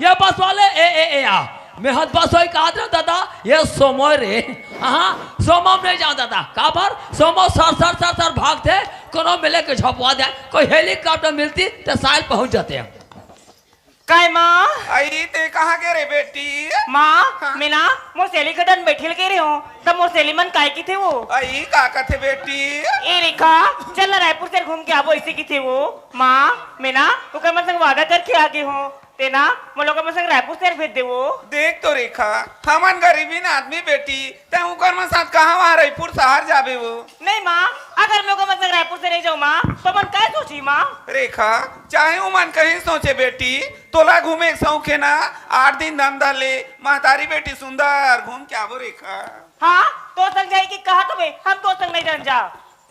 ये बस वाले ए आ मेहद बस वही कहा था दादा ये सोमो रे हाँ सोमो में नहीं जाओ दादा कहाँ पर सोमो सर भागते कोनो मिले के झपवा दे कोई हेलीकॉप्टर मिलती तो साल पहुंच जाते हैं काय माँ आई ते कहाँ के रे बेटी माँ मैं ना मोर सेली कटन बैठिल के रही हूँ तब मोर सेली मन काय की थे वो आई का कथे बेटी ए रेखा चल ना रायपुर से घूम के आबो इसी की थे वो माँ मैं ना तो कर संग वादा करके आगे हूँ ते ना मोर लोग संग रायपुर से भेज दे वो देख तो रेखा हमन गरीबी ना आदमी बेटी ते उकर मन साथ कहाँ वहाँ रायपुर शहर जाबे वो नहीं माँ अगर मैं संग रायपुर से नहीं जाऊँ माँ तो मन काय सोची माँ रेखा चाहे वो मन कहीं सोचे बेटी तोला घूमे शौक है ना 8 दिन धंधा ले महतारी बेटी सुंदर घूम के आवो रेखा हाँ तो संग जाएगी कहा तुम्हें हम तो संग नहीं जान जा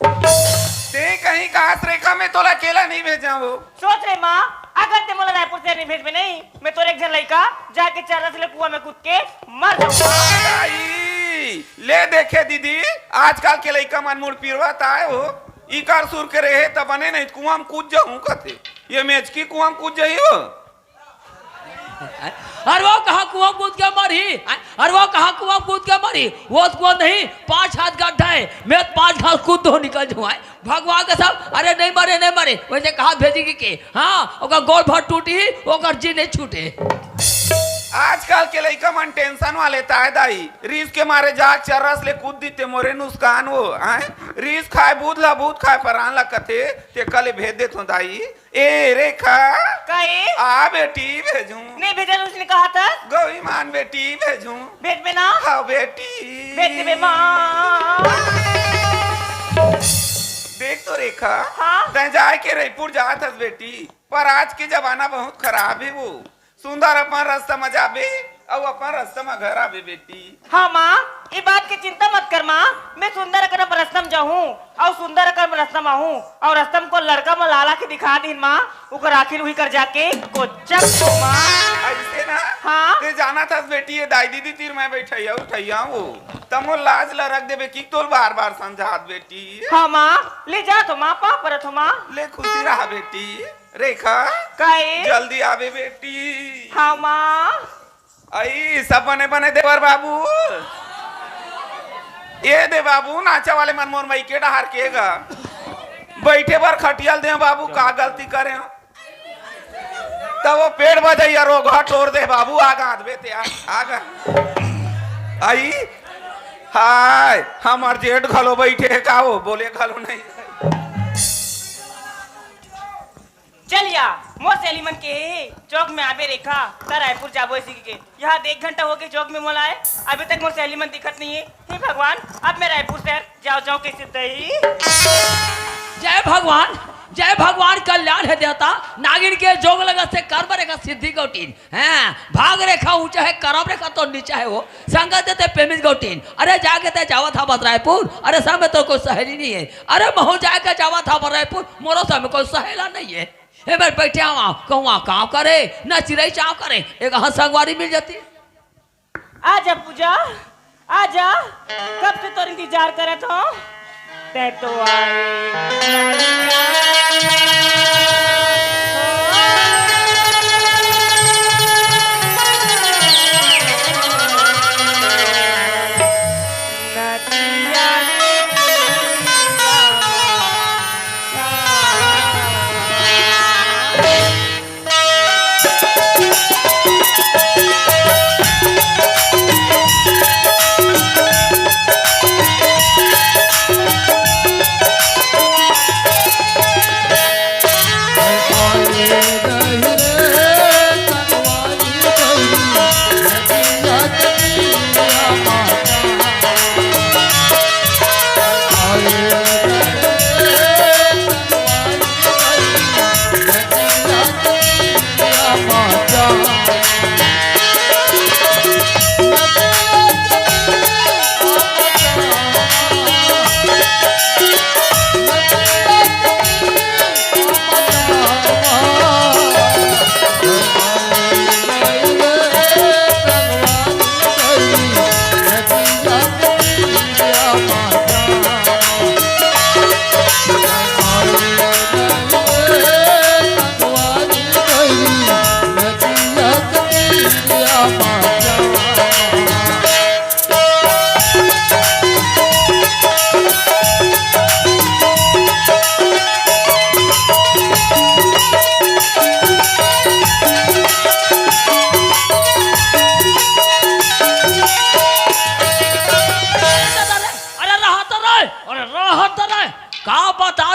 ते कहीं कहा रेखा में तोला अकेला नहीं भेजा वो सोच रहे माँ अगर ते मोला रायपुर से नहीं भेज में नहीं मैं तो एक जन लड़का जाके 4 रस ले कुआं में कूद के मर जाऊंगा ले देखे दीदी आजकल के लड़का मन मुड़ पिरवत आए हो इकार सुर के रहे तब बने नहीं कुआं में कूद जाऊं कथे ये मेज की कुआं में कूद जाही हो अरे वो कहा कुआं कूद के मरी अरे वो कहा कुआं कूद के मरी वो कुआं नहीं 5 हाथ गड्ढा है मैं 5 घास कूद दो निकल जाऊँ भगवान के सब अरे नहीं मरे वैसे कहा भेजेगी के हाँ ओकर गोल भर टूटी ओकर जी नहीं छूटे आजकल के लड़का मन टेंशन वाले ताए दाई रीस के मारे जाग चरस ले कूद दीते मोरे नुस्कान वो आए रीस खाए बूध खाए परान ला कथे ते कल भेज दे तो दाई ए रेखा काहे आ बेटी भेजूं नहीं भेजन उसने कहा था गौरी मान बेटी भेजूं भेज में ना हाँ बेटी भेज दे माँ देख तो रेखा हाँ तै जाए के रायपुर जात हस बेटी पर आज के जमाना बहुत खराब है वो सुंदर अपन रास्ता में जाबे और अपन रास्ता में घर आबे बेटी हाँ माँ ये बात की चिंता मत कर माँ मैं सुंदर करम रस्तम जाऊँ और सुंदर करम रस्तम आहूँ और रस्तम को लड़का में लाला के दिखा दी माँ उकर आखिर हुई कर जाके को चक माँ ऐसे ना हाँ ते जाना था बेटी ये दाई दीदी तीर में बैठैया उठैया वो तमो लाज ला रख देबे की तोल बार समझात बेटी हाँ माँ ले जा तो माँ पा पर तो माँ ले खुशी रहा बेटी रेखा काहे जल्दी आवे बेटी हाँ माँ आई सब बने देवर बाबू ये दे बाबू नाचा वाले मन मोर मई के डहार केगा बैठे बार खटियाल दे बाबू का गलती करे तब वो पेड़ बजाइया रोगा तोड़ दे बाबू आगा बेते आगा आई हाय हमार जेठ घलो बैठे का वो बोले घलो नहीं चलिया मोर सेलीमन के चौक में आबे रेखा तर रायपुर जाबो इसी के यहाँ 1 घंटा हो गए चौक में मोला है अभी तक मोर सेलीमन दिखत नहीं है हे भगवान अब मैं रायपुर शहर जाओ कैसे दही जय भगवान कल्याण है देवता नागिन के जोग लगा से कर्म रेखा सिद्धि गौटीन हैं भाग रेखा ऊंचा है करम रेखा तो नीचा है वो संगत देते पेमिस गौटीन अरे जाके ते जावा था बस रायपुर अरे सब में तो कोई सहेली नहीं है अरे महू जाके जावा था बस रायपुर मोरो सब में कोई सहेला नहीं है ए मैं बैठे आवा कहूँ काम करे न चिड़ई चाव करे एक हाँ संगवारी मिल जाती आजा पूजा आजा कब से तो इंतजार करे तो ते तो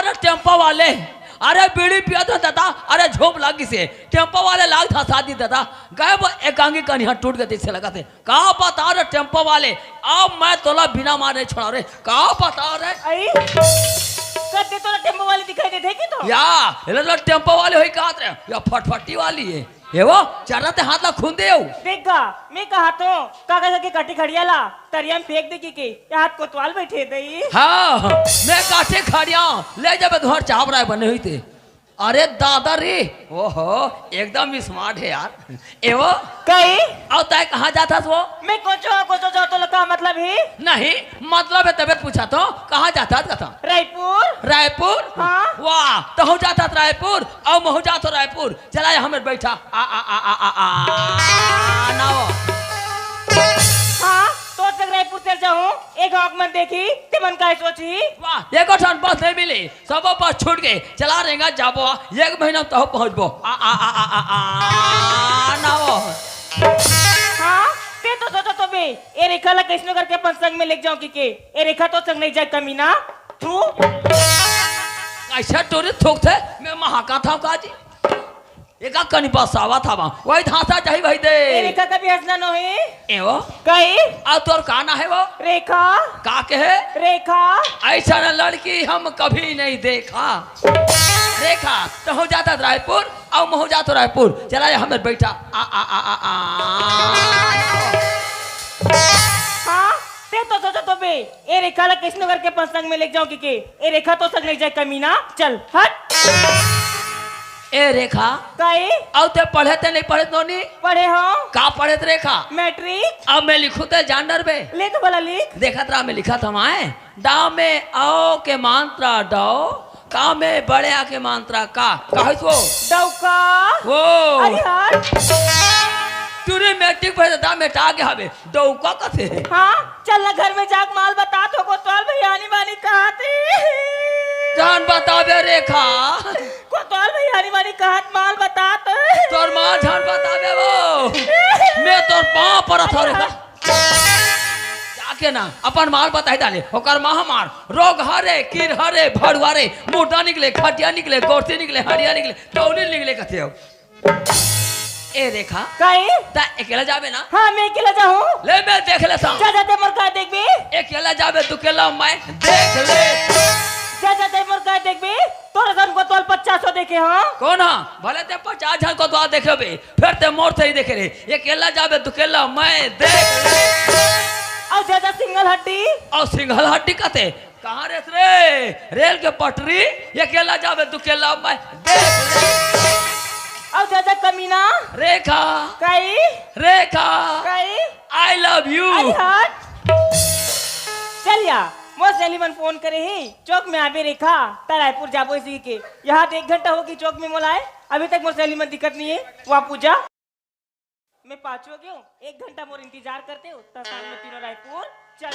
अरे टेम्पो वाले अरे बीड़ी पिया तो दादा अरे झोप लागी से टेम्पो वाले लाग था शादी दादा गए वो एकांगी कन्हैया टूट गए से लगा थे कहा पता रे टेम्पो वाले अब मैं तोला बिना मारे छोड़ा रे कहा पता रे आई कते तो टेम्पो वाली दिखाई देते कि तो या ये टेम्पो वाले होई कहा रे या फटफटी वाली है ये वो चढ़ते हाथ ला खून दे देखा मैं कहा तो कागज के कटी खड़िया ला तरिया में फेंक दे के हाथ कोतवाल बैठे दई हाँ मैं काटे खड़िया ले जाबे घर चाप रहा बने हुई थे अरे दादा रे ओहो एकदम स्मार्ट है यार एवो कहीं और तय कहाँ जाता वो मैं कोचो जाओ तो लगा मतलब है नहीं मतलब है तबियत पूछा तो कहाँ जाता था रायपुर रायपुर हाँ वाह तो हो जाता था रायपुर और महू जाता रायपुर चला हमें बैठा ना हाँ तो तक रायपुर चल जाऊँ एक आँख मन देखी ते मन का सोची वाह एक और बस नहीं मिली सब बस छूट गए चला रहेगा जाबो एक महीना तो पहुँचबो ना हाँ ते तो सोचो तो बे ए रेखा ला कैसनो करके अपन संग में लेके जाऊँ के ए रेखा तो संग नहीं जाए कमीना तू ऐसा टोरी थोक थे मैं महाका था काजी एक कनी बसावा था वहाँ वही धांसा चाहिए वही दे ए रेखा का भी हंसना न है एवो कहीं और तोर काना है वो रेखा का के है रेखा ऐसा न लड़की हम कभी नहीं देखा रेखा तो हो जाता रायपुर और मैं हो जाता रायपुर चला हमें बैठा हाँ ते तो सोचो तो बे ए रेखा ला कैसनो करके अपन संग में लेके जाऊँ के ए रेखा तो संग नहीं जाए कमीना चल हट ए रेखा कहीं अब ते पढ़े थे नहीं पढ़े तो नहीं पढ़े हो का पढ़े थे रेखा मैट्रिक अब मैं लिखू थे जानडर पे लिख वाला लिख देखा था मैं लिखा था मैं डा में आओ के मात्रा डो का में बड़े आ के मात्रा का कहे तो डौका वो अरे यार तूने मैट्रिक पढ़े दा में टा के हवे डौका कथे हाँ चल ना घर में जाक माल बता तो कोतवाल भैयानी बानी कहा थे जान बतावे रेखा कोतवाल भैयानी बानी कहत माल बता तो तोर माँ जान बतावे वो मैं तोर पाँव पर था रेखा जाके ना अपन माल बताई डाले होकर माँ मार रोग हरे कीर हरे भड़ुआरे मोटा निकले खटिया निकले गोरती निकले हरिया निकले टौली निकले कथे हो ए रेखा कहीं ता अकेला जाबे ना हाँ मैं अकेला जाऊँ ले मैं देख लेता जा जाते मोर का देख बे अकेला जाबे तू अकेला मैं देख ले जा जाते मोर का देख बे तोरे सन कोतवाल 500 देखे हाँ कौन हाँ भले ते 50 जन को तो देखे बे फिर ते मोर से ही देखे रे अकेला जाबे तू अकेला मैं देख ले और जा जा सिंगल हड्डी और सिंघल हड्डी कते कहाँ रे रेल के पटरी अकेला जाबे तू अकेला मैं देख ले और जा जा कमीना रेखा कहीं रेखा कहीं आई लव यू अरे हट चलिया मोर सेलीमन फोन करे ही चौक में आबे रेखा ता रायपुर जाबो इसी के यहाँ 1 घंटा होगी चौक में मोलाए अभी तक मोर सेलीमन दिक्कत नहीं है वहाँ पूजा मैं पाँचों गयो 1 घंटा मोर इंतजार करते हो तब शाम में तीनों रायपुर चल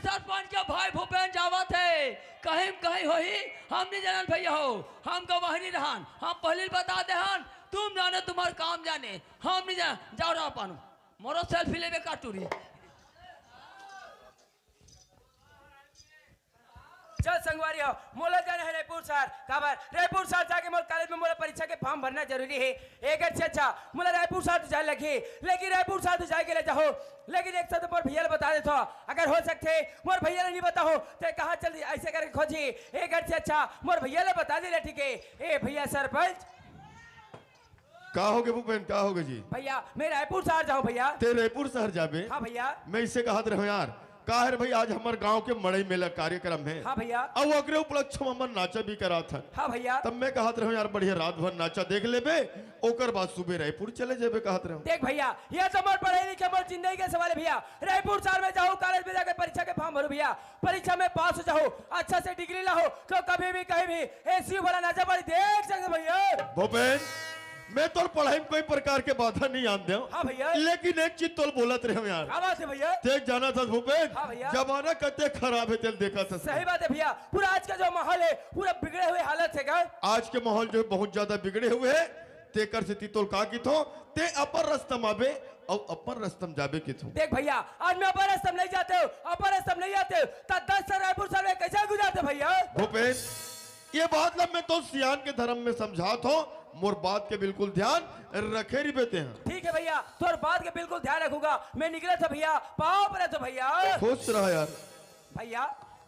सरपंच के भाई भूपेन जावत है कहीं कहीं होही हम नहीं जानन भैया हो हम गवाही नहीं रहन हम पहले बता दे हन तुम जाने तुम्हार काम जाने हम नहीं जान जाओ रहा पानो मोरो सेल्फी लेबे काटूरी चल संगवारी हो मोला जाना है रायपुर शहर खबर रायपुर शहर जाके मोल कॉलेज में मोला परीक्षा के फॉर्म भरना जरूरी है एक अच्छा मोला रायपुर शहर तो जाए लगे लेकिन रायपुर शहर तो जाए के ले जाओ लेकिन एक साथ मोर भैया बता देता अगर हो सकते मोर भैया नहीं बताओ तो कहा चल ऐसे करके खोजी एक अच्छा मोर भैया ले बता दे ठीक है ए भैया सरपंच का होगे भूपेन का होगे जी भैया मैं रायपुर शहर जाऊँ भैया ते रायपुर शहर जाबे हाँ भैया मैं इससे कहा रहो यार का है भाई आज हमारे गांव के मड़ई मेला कार्यक्रम है हाँ भैया अब अग्रे उपलक्ष्य में हमन नाचा भी करा था हाँ भैया तब मैं कहत रहो यार बढ़िया रात भर नाचा देख लेबे ओकर बाद सुबह रायपुर चले जेबे कहत रहो देख भैया ये तो मोर पढ़ाई लिखे मोर जिंदगी के सवाल है भैया रायपुर शहर में जाओ कॉलेज में जाकर परीक्षा के फॉर्म भरो भैया परीक्षा में पास हो जाओ अच्छा से डिग्री लाओ तो कभी भी कहीं भी ऐसी वाला नाचा पड़ी देख सकते भैया भूपेन मैं तो पढ़ाई में कोई प्रकार के बाधा नहीं आन दे हाँ भैया लेकिन एक चीज तो बोलत रहे यार क्या बात है भैया देख जाना था भूपेन हाँ भैया। जमाना कते खराब है तेल देखा था सही बात है भैया पूरा आज का जो माहौल है पूरा बिगड़े हुए हालत है क्या आज के माहौल जो है बहुत ज्यादा बिगड़े हुए है तेकर से तितोल का की थो ते अपर रस्तम आबे और अपर रस्तम जाबे की थो देख भैया आज मैं अपर रस्तम नहीं जाते हो अपर रस्तम नहीं आते हो तो 10 साल रायपुर शहर में कैसे गुजारते भैया भूपेन ये बात लब मैं तो सियान के धर्म में समझात हो मोर बात के बिल्कुल ध्यान रखे ही बेते हैं ठीक है भैया तो बात के बिल्कुल ध्यान रखूंगा मैं निकला था भैया पाँव पर तो भैया खुश रहा यार भैया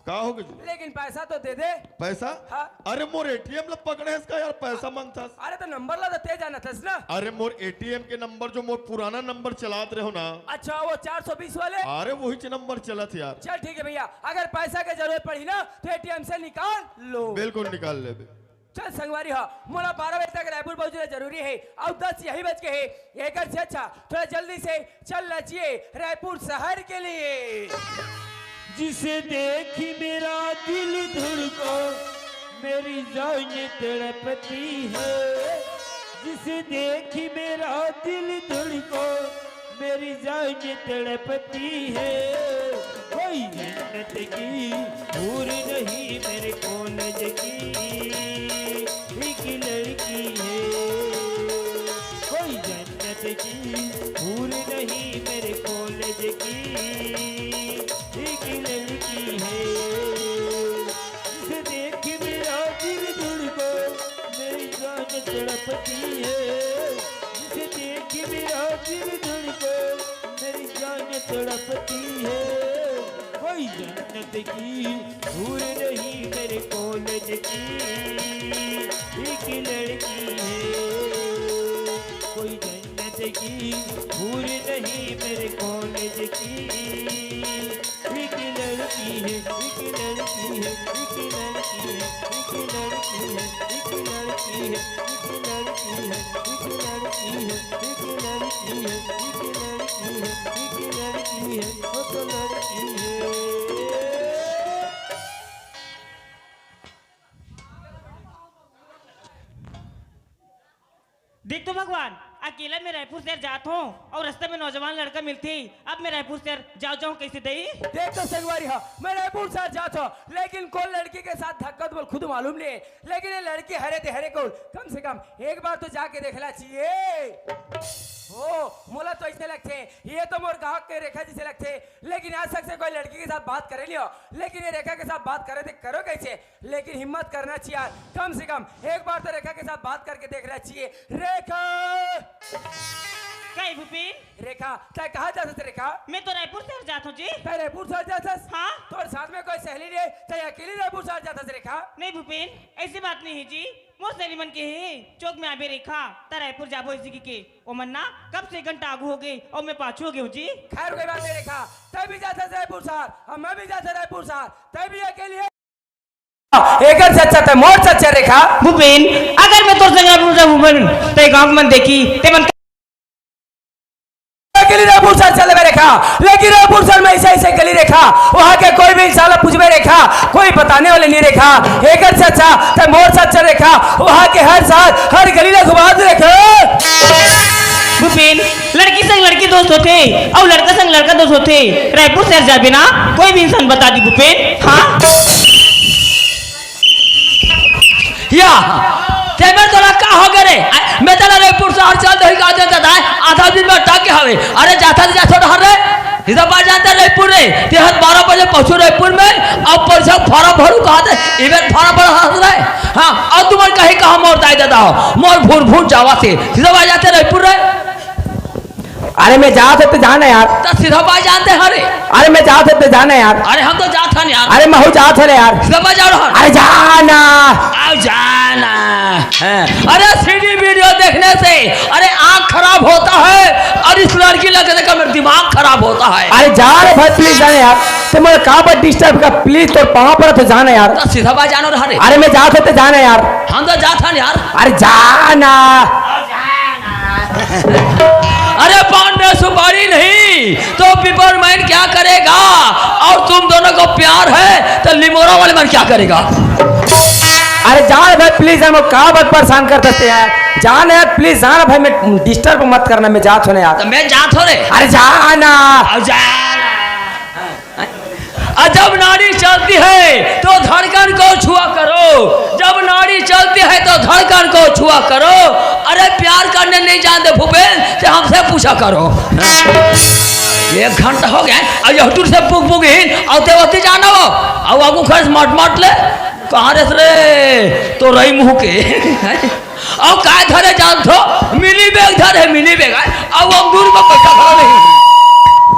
का हो गई लेकिन पैसा तो दे दे पैसा हाँ। अरे मोर एटीएम ला पकड़े है इसका यार पैसा मांगता अरे तो नंबर ला तो तेज जाना था ना अरे मोर एटीएम के नंबर जो मोर पुराना नंबर चलात रहे हो ना अच्छा वो 420 वाले अरे वही च नंबर चला था यार चल ठीक है भैया अगर पैसा की जरूरत पड़ी ना तो एटीएम से निकाल लो बिल्कुल निकाल ले चल संगवारी हो मोला 12 बजे तक रायपुर पहुंचना जरूरी है और 10 यही बज के है एक से अच्छा थोड़ा जल्दी से चल नचिए रायपुर शहर के लिए जिसे देखी मेरा दिल धड़को मेरी जान तड़पती है जिसे देखी मेरा दिल धड़को मेरी जान तड़पती है कोई जन्नत की हूर नहीं मेरे कॉलेज की एक लड़की है कोई जन्नत की हूर नहीं मेरे कॉलेज की एक लड़की है जिसे देख मेरा दिल धड़को मेरी जान तड़पती है जिसे देख मेरा दिल धड़को मेरी जान तड़पती है कोई जन्नत की हूर नहीं मेरे कॉलेज की एक लड़की है कोई जन्नत की हूर नहीं मेरे कॉलेज की एक लड़की है एक लड़की है एक लड़की है एक लड़की है एक लड़की है एक लड़की है एक लड़की है एक लड़की है एक लड़की है एक लड़की है वो तो लड़की है देख तो भगवान अकेला मैं रायपुर शहर जाता हूँ और रास्ते में नौजवान लड़का मिलती अब मैं रायपुर शहर जाऊँ कैसे दई देख तो संगवारी हो मैं रायपुर शहर जाता हूँ लेकिन कौन लड़की के साथ धक्का तो खुद मालूम नहीं है लेकिन ये लड़की हरे थे हरे को कम से कम एक बार तो जाके देखना चाहिए ओ मोला तो ऐसे लगते ये तो मोर गाहक के रेखा जैसे लगते लेकिन आज तक से कोई लड़की के साथ बात करे लियो लेकिन ये रेखा के साथ बात करे थे करो कैसे लेकिन हिम्मत करना चाहिए कम से कम एक बार तो रेखा के साथ बात करके देखना चाहिए रेखा कहीं भूपेन रेखा क्या कहा जाता रेखा मैं तो रायपुर शहर जाता हूँ जी क्या रायपुर शहर जाता हाँ तो साथ में कोई सहेली नहीं चाहे अकेली रायपुर शहर जाता रेखा नहीं भूपेन ऐसी बात नहीं है जी मोर सहेली मन के है चौक में आबे रेखा त रायपुर जाबो इसी के ओ मन्ना कब से घंटा आगू हो गई और मैं पाछू हो गई हूँ जी खैर कोई बात नहीं रेखा तब भी जाता रायपुर शहर और मैं भी जाता रायपुर शहर तब भी अकेली एक सच्चा था मोर सच्चा रेखा भूपेन अगर मैं तोर संग रायपुर जाऊँ भूपेन ते गांव मन देखी ते मन अकेली रायपुर शहर चले में रेखा लेकिन रायपुर शहर में ऐसे ऐसे गली रेखा वहाँ के कोई भी इंसान पूछ में रेखा कोई बताने वाले नहीं रेखा एक सच्चा तो मोर सच्चा रेखा वहाँ के हर साल हर गली में घुमा रेखा भूपेन लड़की संग लड़की दोस्त होते और लड़का संग लड़का दोस्त होते रायपुर शहर जाबे ना कोई भी इंसान बता दी भूपेन हाँ या तेरे तोला का हो गए रे मैं तला रायपुर शहर चल दही का देता था आधा दिन में टक के हवे अरे जाता जा छोड़ हर रे सीधा बात जानते हैं रायपुर रे तेहत 12 बजे पहुंचो रायपुर में अब पैसा फॉर्म भरू कहा थे इवेंट फॉर्म भर हंस रहे हाँ और तुम कहीं कहा मोर दाई देता हो मोर भूर भूर जावा से सीधा बात जानते रायपुर रे अरे मैं जा सकते जाना यार। तो सीधा बात जानते हैं अरे अरे मैं जा सकते जाना यार। अरे हम तो जात हन यार। अरे मैं हो जात है यार। सीधा बात जाओ अरे जाना आओ जाना है। अरे सीडी वीडियो देखने से अरे आंख खराब होता है और इस लड़की लगे देखकर मेरा दिमाग खराब होता है। अरे जा रे भाई प्लीज जाना यार। तो मैं कहाँ पर डिस्टर्ब का प्लीज तो पाँव पर तो जाना यार। तो सीधा बात जानो रे। अरे मैं जा सकते जाना यार। हम तो जात हन यार। अरे जाना अरे पान में सुपारी नहीं तो पिपर मैन क्या करेगा और तुम दोनों को प्यार है तो लिमोरा वाले मैन क्या करेगा। अरे जान भाई प्लीज हम कहाँ बात परेशान कर देते हैं जाना यार प्लीज जाना भाई मैं डिस्टर्ब मत करना मैं जात होने यार। तो मैं जात हो रे। अरे जाना जब नाड़ी चलती है तो धड़कन को छुआ करो जब नाड़ी चलती है तो धड़कन को छुआ करो। अरे प्यार करने नहीं जानते भूपेन तो हमसे पूछा करो। 1 घंटा हो गया और यूट्यूब से पुग पुग ही औते होते जाना हो और आपको खर्च मट मट ले कहाँ रे तो रही मुँह के और काय धरे जान थो मिनी बैग धरे मिनी बैग और अंगूर में पैसा खड़ा नहीं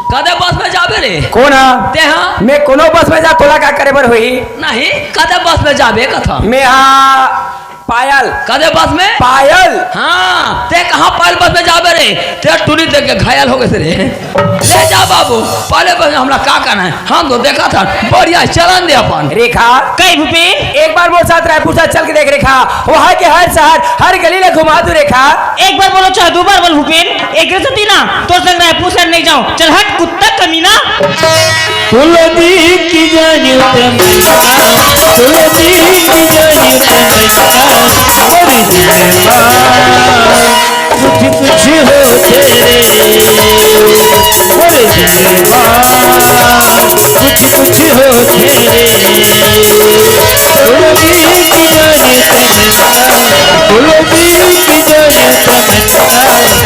कदे बस में जाबे रे कौन ते हाँ मैं कोनो बस में जा तोला क्या करे बर हुई नहीं कदे बस में जाबे कथा मैं पायल कदे बस में पायल हाँ ते कहाँ पायल बस में जाबे रे ते टूरी देख के घायल हो गए रे ले जा बाबू पहले बस हमरा का करना है हम तो देखा था बढ़िया चलन दे अपन रेखा कई भूपेन एक बार मोर साथ रायपुर साथ चल के देख रेखा वहाँ के हर शहर हर गली में घुमा दू रेखा। एक बार बोलो चाहे 2 बार बोल भूपेन एक रसती ना तो संग रायपुर से नहीं जाऊं चल हट कुत्ता कमीना। तुलसी की जानी तमन्ना तुलसी की जानी तमन्ना और कुछ कुछ हो तेरे और कुछ कुछ हो तेरे तुलसी की जानी तमन्ना तुलसी की जानी तमन्ना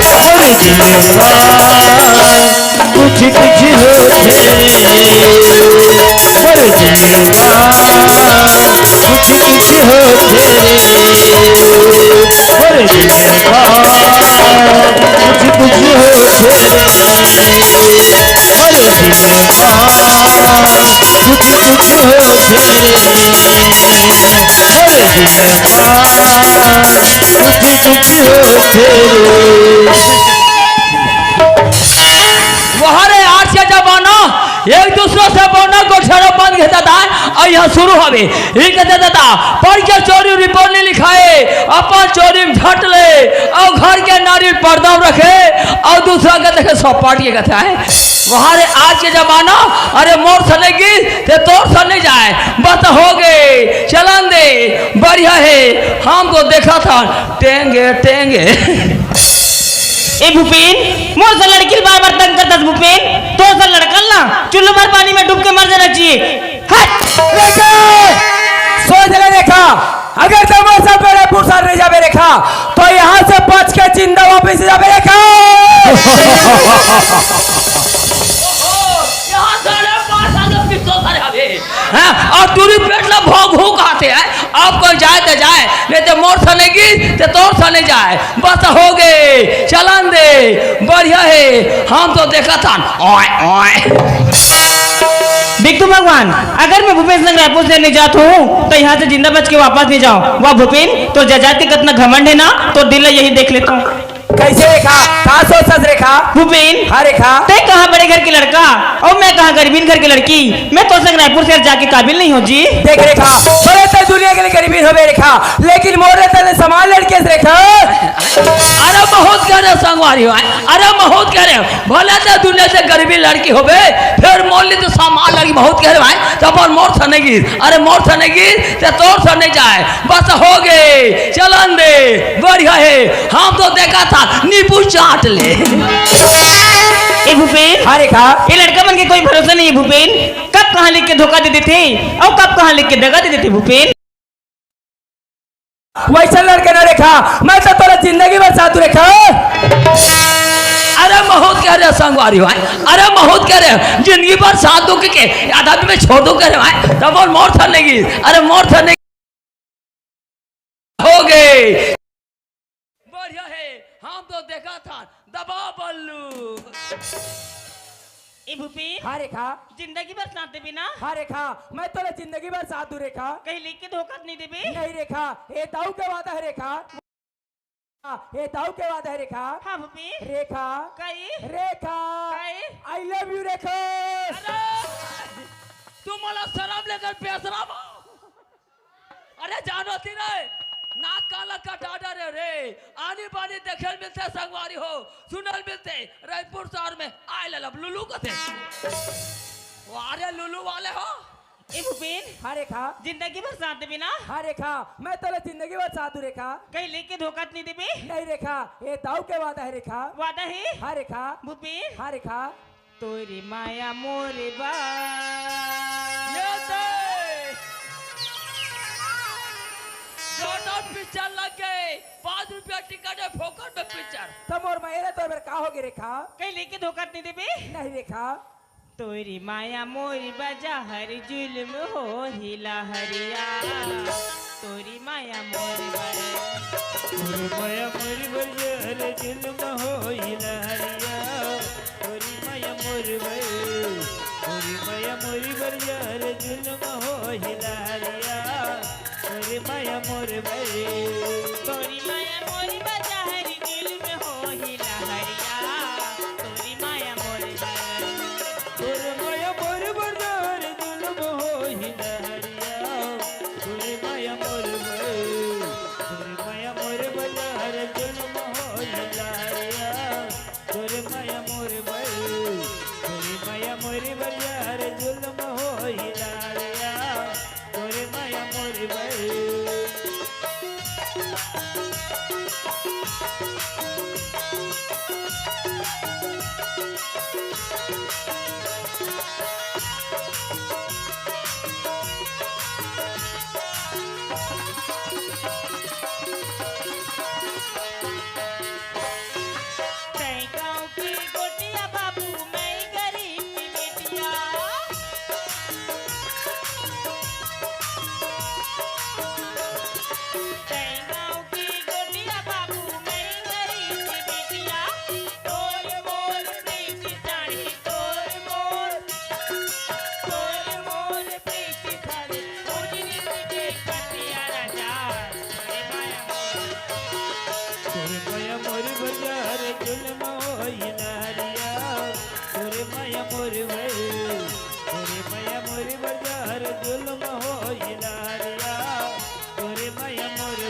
और कुछ कुछ हो तेरे पर जीवा कुछ कुछ हो तेरे पर जीवा कुछ कुछ हो तेरे पर जीवा कुछ कुछ हो तेरे पर जीवा कुछ कुछ हो तेरे। वहारे आज के जमाना एक दूसरे से बोना गोठेरो बंद घेता था और यहाँ शुरू हवे ही कहते देता पढ़ के चोरी रिपोर्ट नहीं लिखाए अपन चोरी में झट ले और घर के नारी पर्दा रखे और दूसरा के देखे सब पार्टी के कहता है वहारे आज के जमाना अरे मोर सनेगी ते तोर सन नहीं जाए बस हो गए चलन दे बढ़िया है हमको देखा था टेंगे टेंगे। ए भूपेन मोर से लड़की बार बार तंग करता भूपेन तो से लड़कल ना चुल्लू भर पानी में डूब के मर जाना चाहिए। हट रेखा सोच ले रेखा अगर तुम सब मेरे पुरसार नहीं जाबे रेखा तो यहाँ से बच के जिंदा वापस जाबे रेखा। और दूरी पेटला भोग भूख आते हैं अब कोई जाए तो जाए नहीं तो मोर सनेगी तो तोर सने जाए बस हो गए चलन दे बढ़िया है हम तो देखा था ओए ओए। देख तू भगवान अगर मैं भूपेन संग रायपुर से नहीं जाता हूँ तो यहाँ से जिंदा बच के वापस नहीं जाऊँ वाह भूपेन तो जजाति कितना घमंड है ना तो दिल यही देख लेता हूँ। कैसे रेखा कहाँ सोच रेखा भूपेन हाँ रेखा ते कहाँ बड़े घर की लड़का और मैं कहाँ गरीबीन घर की लड़की मैं तो संग रायपुर से जाके काबिल नहीं हूँ जी। देख रेखा बड़े तो दुनिया के लिए गरीबी हो रेखा लेकिन मोरे तने समान लड़के से रेखा। अरे बहुत कह रहे संगवारी हो अरे बहुत कह रहे भले तो दुनिया से गरीबी लड़की हो फिर मोल ली तो सामान लड़की बहुत कह रहे भाई तो अपन मोर सनेगी अरे मोर सनेगी तो तोर सने जाए बस हो गए चलन दे बढ़िया है हम तो देखा था नींबू चाट ले। ए भूपेन हाँ रेखा ये लड़का मन के कोई भरोसा नहीं है भूपेन कब कहाँ लिख के धोखा दे देते और कब कहाँ लिख के दगा दे देते भूपेन। वैसा लड़के ना रेखा मैं तो तोरा जिंदगी भर साथ रेखा। अरे बहुत कह रहे संगवारी भाई, अरे बहुत कह रहे जिंदगी भर साथ दुख के आधा में छोड़ दो कह रहे भाई, तब और मोर थरने की, अरे मोर थरने हो गए। बढ़िया है, हम तो देखा था दबा बल्लू। ए भूपेन, हाँ रेखा, जिंदगी भर साथ देबी ना? हाँ रेखा, मैं तोले जिंदगी भर साथ दूं रेखा। कहीं लिख के धोखा नहीं देबी? नहीं रेखा, ये दाऊ के वादा है रेखा, ये दाऊ के वादा है रेखा। हाँ भूपेन। रेखा, कहीं रेखा, आई लव यू रेखा। तुम मला शराब लेकर बेसरा, अरे जानो थी रे नाक काला का डाडा रे रे, आनी बानी देखल मिलते संगवारी हो, सुनल मिलते रायपुर शहर में आए ललब लुलू कथे, वारे लुलू वाले हो। ए भूपेन, हाँ रेखा, जिंदगी भर साथ देबी ना? हाँ रेखा, मैं तोले जिंदगी भर साथ दूं रेखा। कहीं लिख के धोखा नहीं देबी? नहीं रेखा, ये दाऊ के वादा है रेखा। वादा है? हाँ रेखा, भूपेन, हाँ रेखा, तोरी माया मोरे बा। ये दे पिक्चर लग गए, 5 रुपया टिकट है, फोकट में पिक्चर। तुम और मेरे तो मेरे का होगी रेखा। कहीं लिख के धोखा नहीं देबी? नहीं रेखा, तोरी माया मोरी बजा हर जुल्म हो हिला हरिया, तोरी माया मोरी तोरी माया मोरी बजा हर जुल्म हो हिला हरिया, तोरी माया मोरी तोरी माया मोरी बजा हर जुल्म हो हिला हरिया, तोरी माया मोरी तोरी माया मोरी बजा हर जुल्म हो हिला हरिया, तोरी माया मोरी तोरी माया मोरी बजा हर जुल्म हो हिला हरिया, तोरी माया मोरी तोरी माया मोरी बजा हर जुल्म हो हिला हरिया, तोरी माया मोरी तोरी माया मोरी बजा हर जुल्म हो हिला हरिया, तोरी माया मोरी तै गाँव की गोटिया बाबू मैं गरीब की बेटिया, तै गाँव की गोटिया बाबू मैं गरीब की बेटिया, तोर मोर प्रीति साड़ी, तोर मोर प्रीति साड़ी, उजनी तुझे कटिया राजा, अरे माया मोर। तोरे माया मोरी बजा हर जुल्म हो हिला हरिया, तोरे माया मोरी तोरे माया मोरी बजा हर जुल्म हो हिला हरिया, तोरे माया मोरी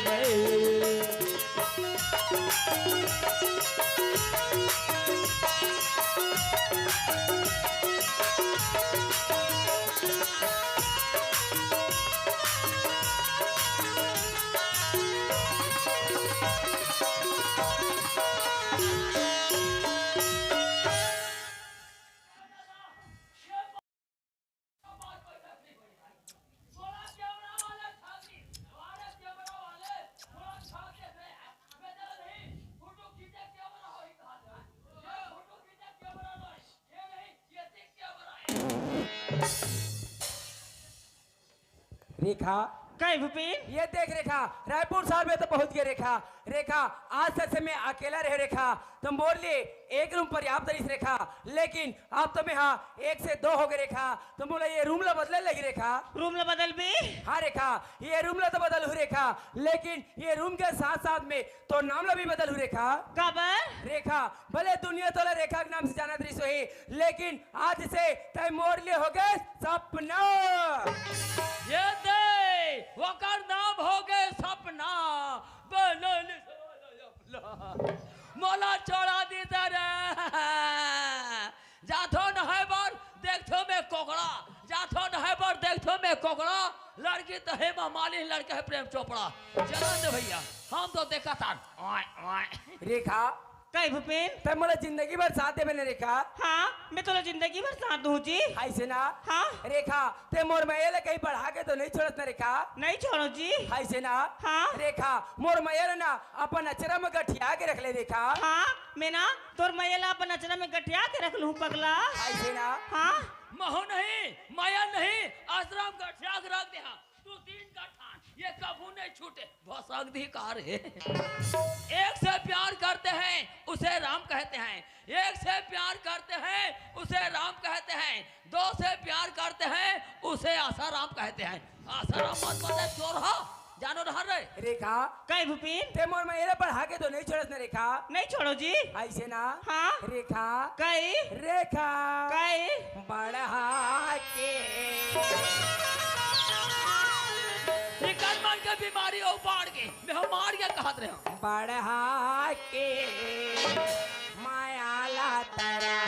रेखा, कहीं भूपेन, ये देख रेखा, रायपुर शहर में तो पहुंच गए रेखा। रेखा, आज तक से मैं अकेला रहे रेखा, तुम बोल लिए एक रूम पर्याप्त नहीं रेखा, लेकिन अब तो मैं हाँ 1 से 2 हो गए रेखा। तुम बोला ये रूम ला बदले लगी रेखा। रूम ला बदल भी? हाँ रेखा, ये रूम ला तो बदल हुई रेखा, लेकिन ये रूम के साथ साथ में तो नाम ला भी बदल हुई रेखा। काबर? रेखा, भले दुनिया तो रेखा के नाम से जाना दृश्य ही, लेकिन आज से तय मोर लिए हो गए सपना। ये दे वकर नाम हो गए सपना, बनल मोला छोड़ा दी रे, जाथो न है बार देखो में कोकड़ा, जाथो न है बार देखो में कोकड़ा, लड़की तो है मालिनी, लड़का है प्रेम चोपड़ा। चला दे भैया, हम तो देखा था। रेखा, कई भूपेन ते मोला जिंदगी भर साथ देवे ने रेखा हाँ मैं तो जिंदगी भर साथ दूँ जी ऐसे ना हाँ रेखा ते मोर मैया ले कहीं बढ़ा के तो नहीं छोड़त ना रेखा नहीं छोड़ो जी ऐसे ना हाँ। रेखा मोर मैया ने ना अपन अचरा में गठिया के रख ले रेखा हाँ मैं ना तोर मैला अपन अचरा में गठिया के रख लूँ पगला ऐसे ना हाँ महो नहीं, माया नहीं, आश्रम का त्याग रख दे। तू तीन का ठान, ये कभू नहीं छूटे। बहुत अधिकार है। एक से प्यार करते हैं उसे राम कहते हैं, एक से प्यार करते हैं उसे राम कहते हैं, दो से प्यार करते हैं उसे आसाराम कहते हैं। आसाराम मत बता चोर हो, जानो रहा रे। रेखा कई भूपेन ते मोर मैया ले बढ़ा के तो नहीं छोड़त ना रेखा नहीं छोड़ो जी ऐसे ना हाँ। रेखा कई रेखा कई बढ़ा के निकल मन के बीमारी हो बाढ़ के, मैं हम मार के कहत रहे हूँ। बढ़ा के माया ला तरा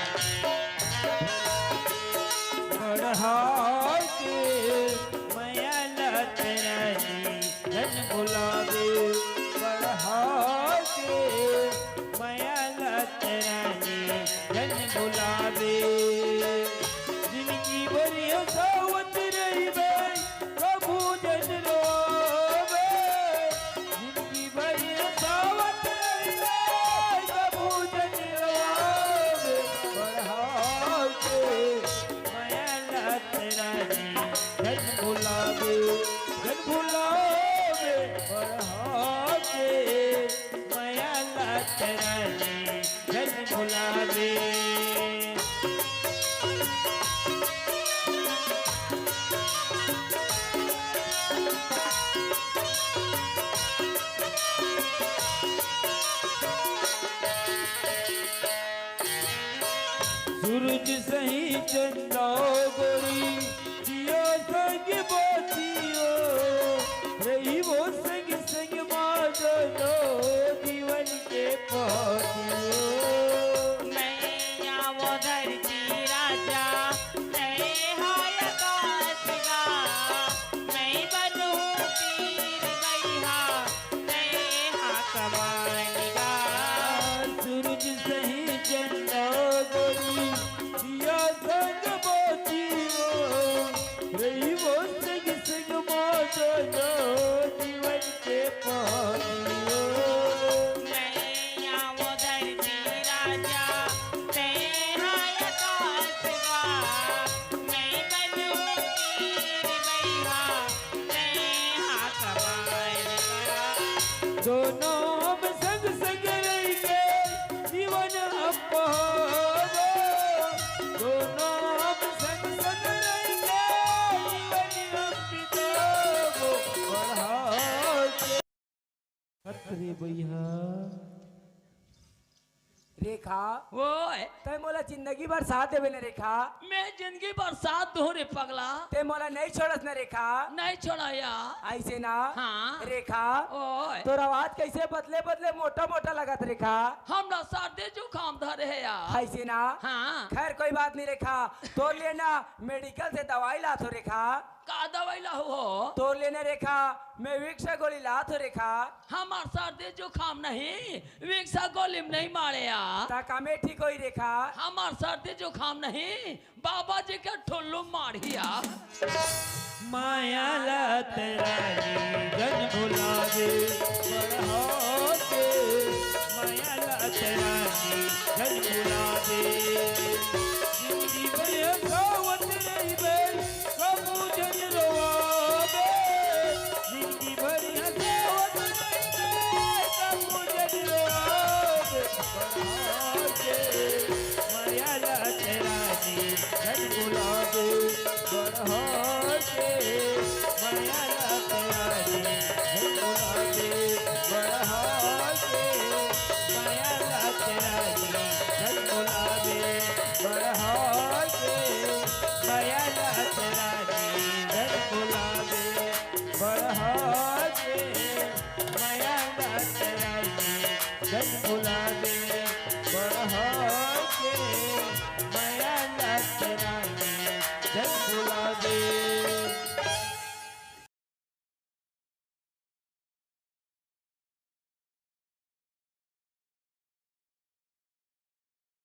बढ़ा के माया ला तेरा धन गुलाबी बढ़ा के माया ला तेरा धन गुलाबी जिनकी बड़ी सावत रही बे प्रभु जन रोवे जिनकी बड़ी सावत रही बे प्रभु जन रोवे बढ़ा के माया ला तेरा धन गुलाबी बढ़ा के माया ला तेरा धन गुलाबी सूरज सही चंदा गोरी जियो संग बातियो रही वो संग संग माधो जीवन के पातियो मैं वो धरती राजा मैं हाय आकाश का मैं बनूं तीर गईहा मैं हाँ कमान का सूरज सही चंदा गोरी जियो संग बातियो रही वो संग संग माधो जीवन के पातियो मैं वो धरती राजा मैं हाय आकाश का मैं बनूं तीर गईहा मैं हाँ कमान का दोनों हम संग संग रह के जीवन अपहारो दोनों हम संग संग रह के जीवन अपिताबो बढ़ा के खतरे भैया रेखा वो ते मोला जिंदगी भर साथ देवे ने रेखा मैं जिंदगी भर साथ दूं रे पगला, ते मोला नहीं छोड़त ना रेखा नहीं छोड़ा यार। ऐसे ना हाँ। रेखा ओए तोर आवाज कैसे बदले बदले मोटा मोटा लगत रेखा हम ना सर्दी जुकाम धरे है यार। ऐसे ना हाँ। खैर कोई बात नहीं रेखा तोर लिए ना मेडिकल से दवाई लात हो रेखा का दवाई लाओ हो? तोर लेने रेखा मैं विक्स गोली लात हो रेखा हमार सर्दी जुकाम नहीं, विक्सा गोली में नहीं मारे यार। ताका में ठीक होई रेखा हमार सर्दी जुकाम नहीं, बाबा जी के ठुल्लू मारिया। माया ला तेरा धन गुलाबी बढ़ा के माया ला तेरा धन गुलाबी जिंदगी भर सावत रही बे प्रभु जन रोवे जिंदगी भर सावत रही बे प्रभु जन रोवे बढ़ा के माया ला तेरा धन गुलाबी बढ़ा के माया ला तेरा धन गुलाबी बढ़ा के माया ला तेरा धन गुलाबी बढ़ा के माया ला तेरा धन गुलाबी बढ़ा के माया ला तेरा धन गुलाबी